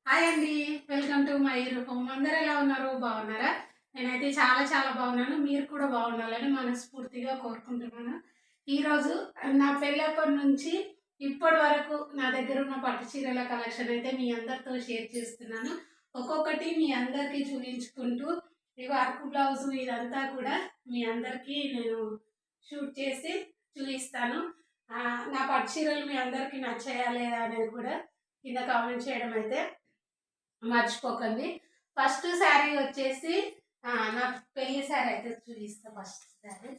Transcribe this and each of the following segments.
Hi అండి. Welcome to my home. అందరూ ఎలా ఉన్నారు? బాగున్నారా? నేనైతే చాలా చాలా బాగున్నాను. మీరు కూడా బాగుండాలని మనస్ఫూర్తిగా కోరుకుంటున్నాను. ఈరోజు నా పెళ్ళప్పటి నుంచి ఇప్పటి వరకు నా దగ్గర ఉన్న పట్టు చీరల కలెక్షన్ అయితే మీ అందరితో షేర్ చేస్తున్నాను. ఒక్కొక్కటి మీ అందరికీ చూపించుకుంటూ ఈ వర్క్ బ్లౌజు ఇదంతా కూడా మీ అందరికీ నేను షూట్ చేసి చూపిస్తాను. నా పట్టు చీరలు మీ అందరికీ నచ్చాయా లేదా అనేది కూడా కింద కామెంట్ చేయడం అయితే మర్చిపోకండి. ఫస్ట్ శారీ వచ్చేసి నా పెళ్లి శారీ అయితే చూపిస్తా. ఫస్ట్ శారీ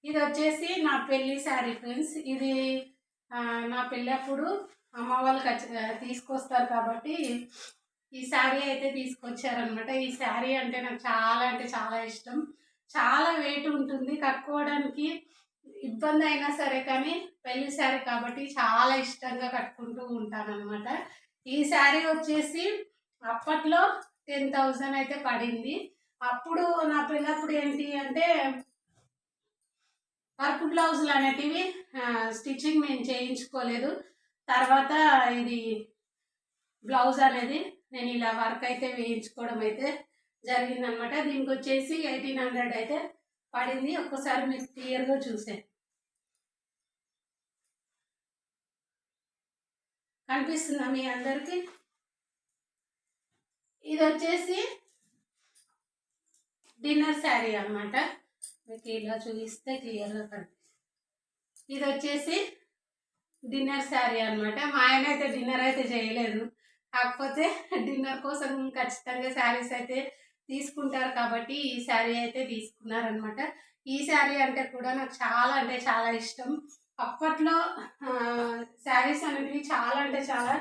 ఇది వచ్చేసి నా పెళ్లి శారీ ఫ్రెండ్స్. ఇది నా పెళ్ళప్పుడు అమ్మ వాళ్ళు తీసుకొస్తారు కాబట్టి ఈ శారీ అయితే తీసుకొచ్చారనమాట. ఈ శారీ అంటే నాకు అంటే చాలా ఇష్టం. చాలా వెయిట్ ఉంటుంది, కట్టుకోవడానికి ఇబ్బంది అయినా సరే కానీ పెళ్లి శారీ కాబట్టి చాలా ఇష్టంగా కట్టుకుంటూ ఉంటాను అనమాట. ఈ శారీ వచ్చేసి అప్పట్లో 10,000 అయితే పడింది. అప్పుడు నా పిల్లప్పుడు ఏంటి అంటే వర్క్ బ్లౌజులు అనేటివి స్టిచ్చింగ్ నేను చేయించుకోలేదు. తర్వాత ఇది బ్లౌజ్ అనేది నేను ఇలా వర్క్ అయితే వేయించుకోవడం అయితే జరిగిందనమాట. దీనికి వచ్చేసి 1800 అయితే పడింది. ఒక్కసారి మీరు క్లియర్గా చూసే కనిపిస్తుందా మీ అందరికి? ఇది వచ్చేసి డిన్నర్ శారీ అనమాట. మీకు ఇలా చూపిస్తే క్లియర్గా కనిపిస్తుంది. ఇది వచ్చేసి డిన్నర్ శారీ అనమాట. మా ఆయన అయితే డిన్నర్ అయితే చేయలేదు, కాకపోతే డిన్నర్ కోసం ఖచ్చితంగా శారీస్ అయితే తీసుకుంటారు కాబట్టి ఈ శారీ అయితే తీసుకున్నారనమాట. ఈ శారీ అంటే కూడా నాకు చాలా ఇష్టం. అప్పట్లో శారీస్ అనేవి చాలా అంటే చాలా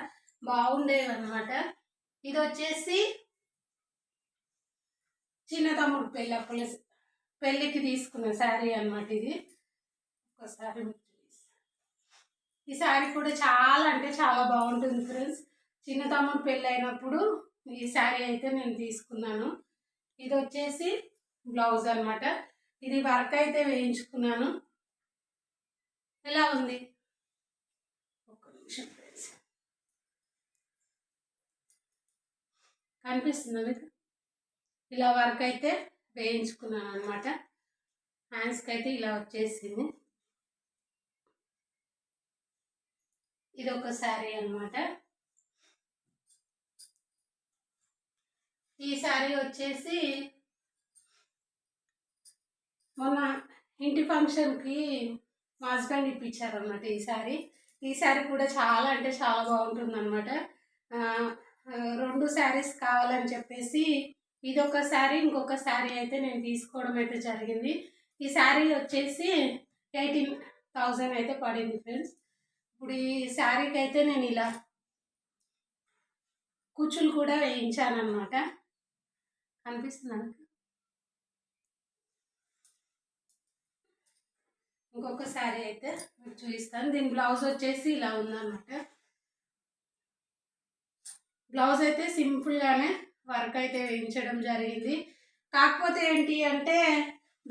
బాగుండేవి అనమాట. ఇది వచ్చేసి చిన్న తమ్ముడు పెళ్ళికి తీసుకున్న శారీ అనమాట. ఇది ఒకసారి ఈ శారీ కూడా చాలా అంటే చాలా బాగుంటుంది ఫ్రెండ్స్. చిన్న తమ్ముడు పెళ్ళి అయినప్పుడు ఈ శారీ అయితే నేను తీసుకున్నాను. ఇది వచ్చేసి బ్లౌజ్ అనమాట. ఇది వర్క్ అయితే వేయించుకున్నాను. ఎలా ఉంది ఒక్క నిమిషం ఫ్రెండ్స్, కనిపిస్తుందా మీకు? ఇలా వర్క్ అయితే వేయించుకున్నాను అనమాట. హ్యాండ్స్కి అయితే ఇలా వచ్చేసింది. ఇది ఒక శారీ అనమాట. ఈ శారీ వచ్చేసి మొన్న ఇంటి ఫంక్షన్కి మా హస్బెండ్ ఇప్పించారనమాట. ఈ శారీ కూడా చాలా అంటే చాలా బాగుంటుంది అనమాట. 2 శారీస్ కావాలని చెప్పేసి ఇదొక శారీ, ఇంకొక శారీ అయితే నేను తీసుకోవడం అయితే జరిగింది. ఈ శారీ వచ్చేసి 18,000 అయితే పడింది ఫ్రెండ్స్. ఇప్పుడు ఈ శారీకి అయితే నేను ఇలా కుచ్చులు కూడా వేయించాను అనమాట. కనిపిస్తున్నాను. ఇంకొక శారీ అయితే మీకు చూపిస్తాను. దీని బ్లౌజ్ వచ్చేసి ఇలా ఉందన్నమాట. బ్లౌజ్ అయితే సింపుల్గానే వర్క్ అయితే వేయించడం జరిగింది. కాకపోతే ఏంటి అంటే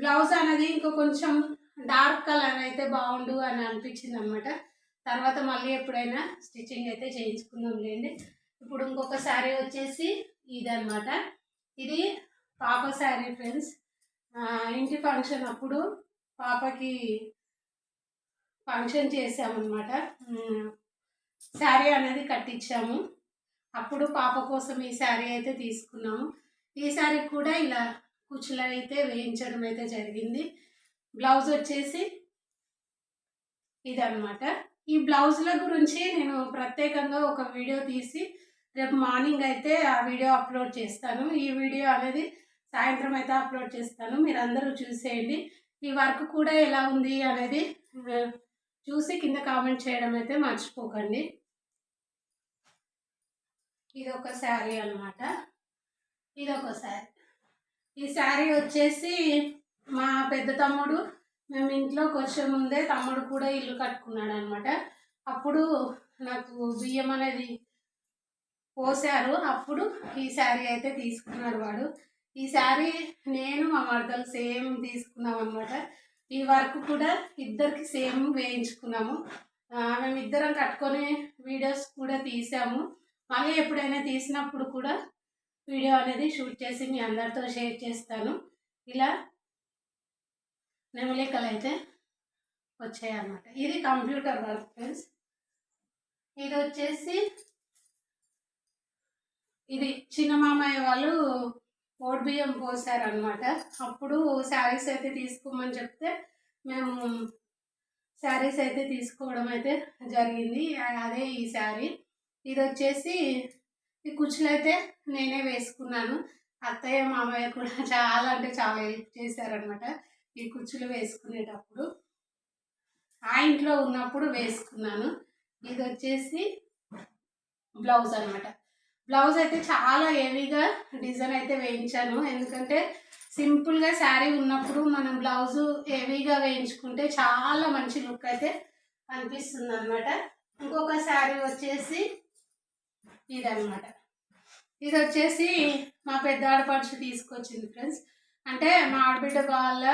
బ్లౌజ్ అనేది ఇంకో కొంచెం డార్క్ కలర్ అయితే బాగుండు అని అనిపించింది అనమాట. తర్వాత మళ్ళీ ఎప్పుడైనా స్టిచ్చింగ్ అయితే చేయించుకుందాం లేండి. ఇప్పుడు ఇంకొక శారీ వచ్చేసి ఇదన్నమాట. ఇది పాప శారీ ఫ్రెండ్స్. ఇంటి ఫంక్షన్ అప్పుడు పాపకి ఫంక్షన్ చేసామన్నమాట. శారీ అనేది కట్టించాము. అప్పుడు పాప కోసం ఈ శారీ అయితే తీసుకున్నాము. ఈ శారీ కూడా ఇలా కుచ్చులు అయితే వేయించడం అయితే జరిగింది. బ్లౌజ్ వచ్చేసి ఇదన్నమాట. ఈ బ్లౌజుల గురించి నేను ప్రత్యేకంగా ఒక వీడియో తీసి రేపు మార్నింగ్ అయితే ఆ వీడియో అప్లోడ్ చేస్తాను. ఈ వీడియో అనేది సాయంత్రం అయితే అప్లోడ్ చేస్తాను. మీరు అందరూ చూసేయండి. ఈ వర్క్ కూడా ఎలా ఉంది అనేది చూసి కింద కామెంట్ చేయడం అయితే మర్చిపోకండి. ఇదొక శారీ అనమాట. ఇదొక శారీ. ఈ శారీ వచ్చేసి మా పెద్ద తమ్ముడు మేము ఇంట్లోకి వచ్చే ముందే తమ్ముడు కూడా ఇల్లు కట్టుకున్నాడు అనమాట. అప్పుడు నాకు బియ్యం అనేది పోసారు. అప్పుడు ఈ శారీ అయితే తీసుకున్నాడు వాడు. ఈ శారీ నేను మా మరదలు సేమ్ తీసుకున్నాం అనమాట. ఈ వర్క్ కూడా ఇద్దరికి సేమ్ వేయించుకున్నాము. మేమిద్దరం కట్టుకొని వీడియోస్ కూడా తీసాము. మళ్ళీ ఎప్పుడైనా తీసినప్పుడు కూడా వీడియో అనేది షూట్ చేసి మీ అందరితో షేర్ చేస్తాను. ఇలా నెమలికలు అయితే వచ్చాయన్నమాట. ఇది కంప్యూటర్ వర్క్ ఫ్రెండ్స్. ఇది వచ్చేసి ఇది చిన్న మామయ్య వాళ్ళు ఓడి బియ్యం పోసారనమాట. అప్పుడు శారీస్ అయితే తీసుకోమని చెప్తే మేము శారీస్ అయితే తీసుకోవడం అయితే జరిగింది. అదే ఈ శారీ. ఇది వచ్చేసి ఈ కుచ్చులు అయితే నేనే వేసుకున్నాను. అత్తయ్య మామయ్య కూడా చాలా అంటే చాలా హెల్ప్ చేశారనమాట ఈ కుచ్చులు వేసుకునేటప్పుడు. ఆ ఇంట్లో ఉన్నప్పుడు వేసుకున్నాను. ఇది వచ్చేసి బ్లౌజ్ అనమాట. బ్లౌజ్ అయితే చాలా హెవీగా డిజైన్ అయితే వేయించాను. ఎందుకంటే సింపుల్గా శారీ ఉన్నప్పుడు మనం బ్లౌజు హెవీగా వేయించుకుంటే చాలా మంచి లుక్ అయితే అనిపిస్తుంది అనమాట. ఇంకొక శారీ వచ్చేసి ఇదనమాట. ఇది వచ్చేసి మా పెద్ద ఆడపడుచు తీసుకొచ్చింది ఫ్రెండ్స్. అంటే మా ఆడబిడ్డ వాళ్ళ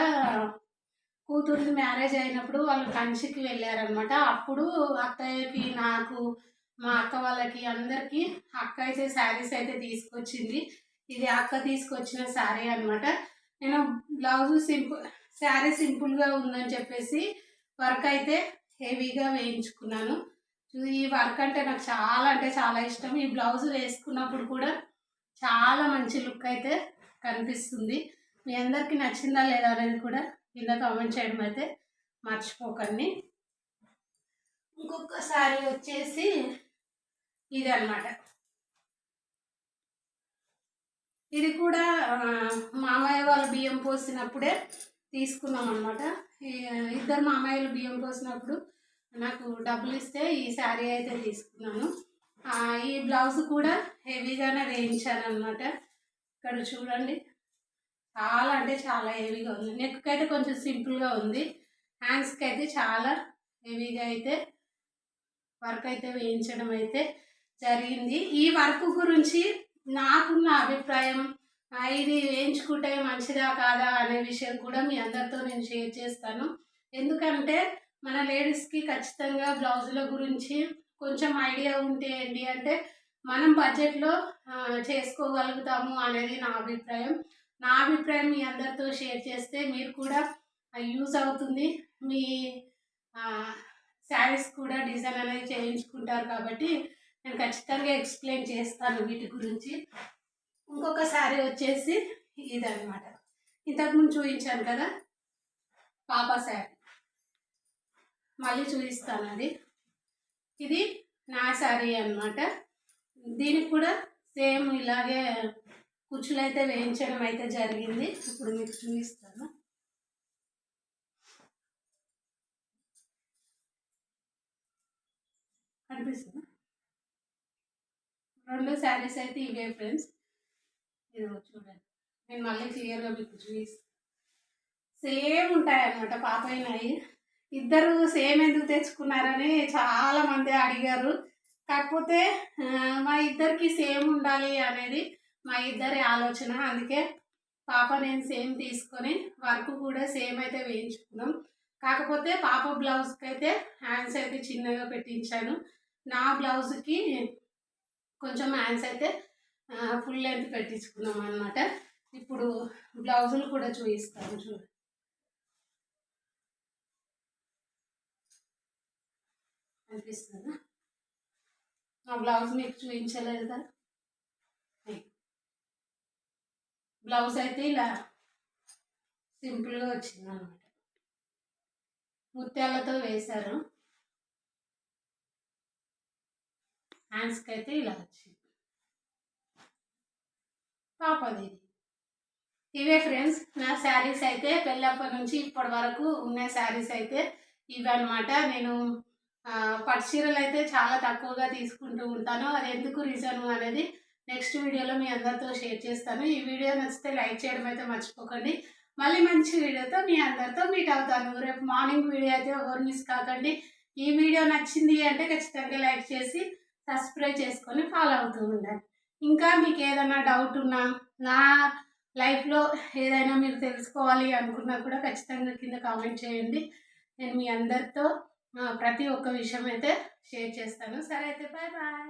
కూతురు మ్యారేజ్ అయినప్పుడు వాళ్ళు కంచికి వెళ్ళారనమాట. అప్పుడు అత్తయ్యకి, నాకు, మా అక్క వాళ్ళకి అందరికీ అక్క అయితే శారీస్ అయితే తీసుకొచ్చింది. ఇది అక్క తీసుకొచ్చిన శారీ అనమాట. నేను బ్లౌజు శారీ సింపుల్గా ఉందని చెప్పేసి వర్క్ అయితే హెవీగా వేయించుకున్నాను. ఈ వర్క్ అంటే నాకు చాలా అంటే చాలా ఇష్టం. ఈ బ్లౌజ్ వేసుకున్నప్పుడు కూడా చాలా మంచి లుక్ అయితే కనిపిస్తుంది. మీ అందరికీ నచ్చిందా లేదా అనేది కూడా కింద కామెంట్ చేయడం అయితే మర్చిపోకండి. ఇంకొక శారీ వచ్చేసి ఇది అనమాట. ఇది కూడా మామయ్య వాళ్ళు బియ్యం పోసినప్పుడే తీసుకున్నాం అనమాట. ఇద్దరు మామయ్యలు బియ్యం పోసినప్పుడు నాకు డబ్బులు ఇస్తే ఈ శారీ అయితే తీసుకున్నాను. ఈ బ్లౌజ్ కూడా హెవీగానే వేయించాను అనమాట. ఇక్కడ చూడండి, చాలా అంటే చాలా హెవీగా ఉంది. నెక్కి అయితే కొంచెం సింపుల్గా ఉంది. హ్యాండ్స్కి అయితే చాలా హెవీగా అయితే వర్క్ అయితే వేయించడం అయితే జరిగింది. ఈ వర్క్ గురించి నాకున్న అభిప్రాయం, ఇది వేయించుకుంటే మంచిదా కాదా అనే విషయం కూడా మీ అందరితో నేను షేర్ చేస్తాను. ఎందుకంటే మన లేడీస్కి ఖచ్చితంగా బ్లౌజుల గురించి కొంచెం ఐడియా ఉంటే ఏంటి అంటే మనం బడ్జెట్లో చేసుకోగలుగుతాము అనేది నా అభిప్రాయం. నా అభిప్రాయం మీ అందరితో షేర్ చేస్తే మీరు కూడా యూజ్ అవుతుంది. మీ శారీస్ కూడా డిజైన్ అనేది చేయించుకుంటారు కాబట్టి నేను ఖచ్చితంగా ఎక్స్ప్లెయిన్ చేస్తాను వీటి గురించి. ఇంకొక శారీ వచ్చేసి ఇదనమాట. ఇంతకుముందు చూపించాను కదా పాప శారీ, మళ్ళీ చూపిస్తాను. ఇది నా శారీ అనమాట. దీనికి కూడా సేమ్ ఇలాగే కుచ్చులు అయితే వేయించడం అయితే జరిగింది. ఇప్పుడు మీకు చూపిస్తాను. కనిపిస్తుంది. రెండు శారీస్ అయితే ఇవే ఫ్రెండ్స్. ఇది చూడండి, నేను మళ్ళీ క్లియర్గా మీకు చూపిస్తాను. సేమ్ ఉంటాయి అన్నమాట పాపయినాయి. ఇద్దరు సేమ్ ఎందుకు తెచ్చుకున్నారని చాలామంది అడిగారు. కాకపోతే మా ఇద్దరికి సేమ్ ఉండాలి అనేది మా ఇద్దరి ఆలోచన. అందుకే పాప నేను సేమ్ తీసుకొని వర్క్ కూడా సేమ్ అయితే వేయించుకున్నాం. కాకపోతే పాప బ్లౌజ్కి అయితే హ్యాండ్స్ అయితే చిన్నగా పెట్టించాను. నా బ్లౌజ్కి కొంచెం హ్యాండ్స్ అయితే ఫుల్ లెంత్ పెట్టించుకున్నాం అన్నమాట. ఇప్పుడు బ్లౌజులు కూడా చూపిస్తాను చూడండి. అనిపిస్తుందా? నా బ్లౌజ్ మీకు చూపించలేదు కదా. బ్లౌజ్ అయితే ఇలా సింపుల్గా వచ్చింది అన్నమాట. ముత్యాలతో వేశారు. హ్యాండ్స్కి అయితే ఇలా వచ్చింది. పాపది ఇవే ఫ్రెండ్స్ నా శారీస్ అయితే పెళ్ళప్పటి నుంచి ఇప్పటి వరకు ఉన్న శారీస్ అయితే ఇవన్నమాట. నేను పట్టు చీరలు అయితే చాలా తక్కువగా తీసుకుంటూ ఉంటాను. అది ఎందుకు రీజన్ అనేది నెక్స్ట్ వీడియోలో మీ అందరితో షేర్ చేస్తాను. ఈ వీడియో నచ్చితే లైక్ చేయడం అయితే మర్చిపోకండి. మళ్ళీ మంచి వీడియోతో మీ అందరితో మీట్ అవుతాను. రేపు మార్నింగ్ వీడియో అయితే ఎవరు మిస్ కాకండి. ఈ వీడియో నచ్చింది అంటే ఖచ్చితంగా లైక్ చేసి సబ్స్క్రైబ్ చేసుకొని ఫాలో అవుతూ ఉండండి. ఇంకా మీకు ఏదైనా డౌట్ ఉన్నా, నా లైఫ్లో ఏదైనా మీరు తెలుసుకోవాలి అనుకున్నా కూడా ఖచ్చితంగా కింద కామెంట్ చేయండి. నేను మీ అందరితో ప్రతి ఒక్క విషయం అయితే షేర్ చేస్తాను. సరే అయితే బాయ్ బాయ్.